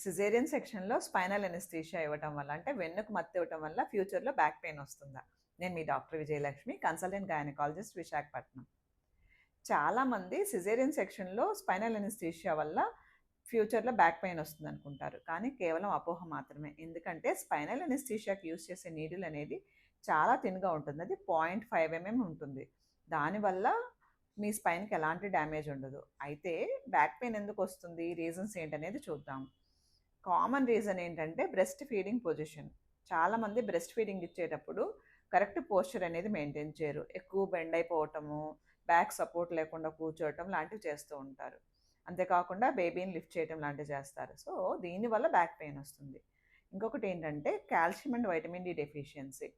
Caesarean సెక్షన్‌లో spinal anaesthesia ఇవ్వటం వల్ల అంటే వెన్నుకు మత్తు ఇవ్వటం వల్ల ఫ్యూచర్‌లో బ్యాక్ పెయిన్ వస్తుందా? నేను మీ doctor Vijayalakshmi, consultant gynaecologist Visakhapatnam. చాలామంది సిజేరియన్ సెక్షన్‌లో స్పైనల్ అనెస్థీషియా వల్ల ఫ్యూచర్‌లో బ్యాక్ పెయిన్ వస్తుందనుకుంటారు. కానీ కేవలం అపోహ మాత్రమే. ఎందుకంటే స్పైనల్ అనెస్థీషియాకి యూజ్ చేసే నీడిల్ అనేది చాలా థిన్‌గా ఉంటుంది. అది 0.5 ఉంటుంది. దానివల్ల మీ స్పైన్‌కి ఎలాంటి డ్యామేజ్ ఉండదు. అయితే బ్యాక్ పెయిన్ ఎందుకొస్తుంది? రీజన్స్ ఏంటనేది చూద్దాం. కామన్ రీజన్ ఏంటంటే బ్రెస్ట్ ఫీడింగ్ పొజిషన్. చాలామంది బ్రెస్ట్ ఫీడింగ్ ఇచ్చేటప్పుడు కరెక్ట్ పోస్చర్ అనేది మెయింటైన్ చేయరు. ఎక్కువ బెండ్ అయిపోవటము, బ్యాక్ సపోర్ట్ లేకుండా కూర్చోవటం లాంటివి చేస్తూ ఉంటారు. అంతేకాకుండా బేబీని లిఫ్ట్ చేయటం లాంటివి చేస్తారు. సో, దీనివల్ల బ్యాక్ పెయిన్ వస్తుంది. ఇంకొకటి ఏంటంటే calcium and vitamin D deficiency.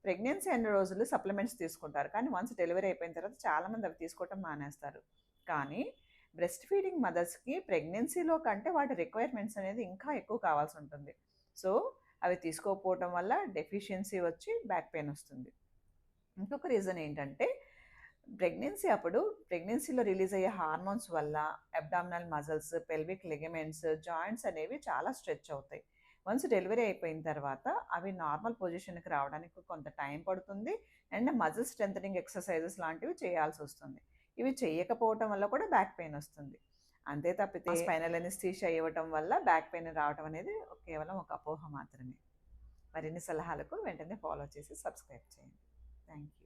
Pregnancy అన్ని రోజులు సప్లిమెంట్స్ తీసుకుంటారు. కానీ వన్స్ డెలివరీ అయిపోయిన తర్వాత చాలామంది అవి తీసుకోవటం మానేస్తారు. కానీ బ్రెస్ట్ ఫీడింగ్ మదర్స్‌కి ప్రెగ్నెన్సీలో కంటే వాటి రిక్వైర్మెంట్స్ అనేది ఇంకా ఎక్కువ కావాల్సి ఉంటుంది. సో, అవి తీసుకోకపోవటం వల్ల డెఫిషియన్సీ వచ్చి బ్యాక్ పెయిన్ వస్తుంది. ఇంకొక రీజన్ ఏంటంటే ప్రెగ్నెన్సీలో రిలీజ్ అయ్యే హార్మోన్స్ వల్ల abdominal muscles, pelvic ligaments, joints అనేవి చాలా స్ట్రెచ్ అవుతాయి. వన్స్ డెలివరీ అయిపోయిన తర్వాత అవి నార్మల్ పొజిషన్‌కి రావడానికి కొంత టైం పడుతుంది. అండ్ మజిల్ స్ట్రెంథెనింగ్ ఎక్సర్‌సైజెస్ లాంటివి చేయాల్సొస్తుంది. ఇవి చేయకపోవటం వల్ల కూడా బ్యాక్ పెయిన్ వస్తుంది. అంతే తప్పితే స్పైనల్ అనెస్థీషియా ఇవ్వటం వల్ల బ్యాక్ పెయిన్ రావటం అనేది కేవలం ఒక అపోహ మాత్రమే. మరిన్ని సలహాలకు వెంటనే ఫాలో చేసి సబ్స్క్రైబ్ చేయండి. Thank you.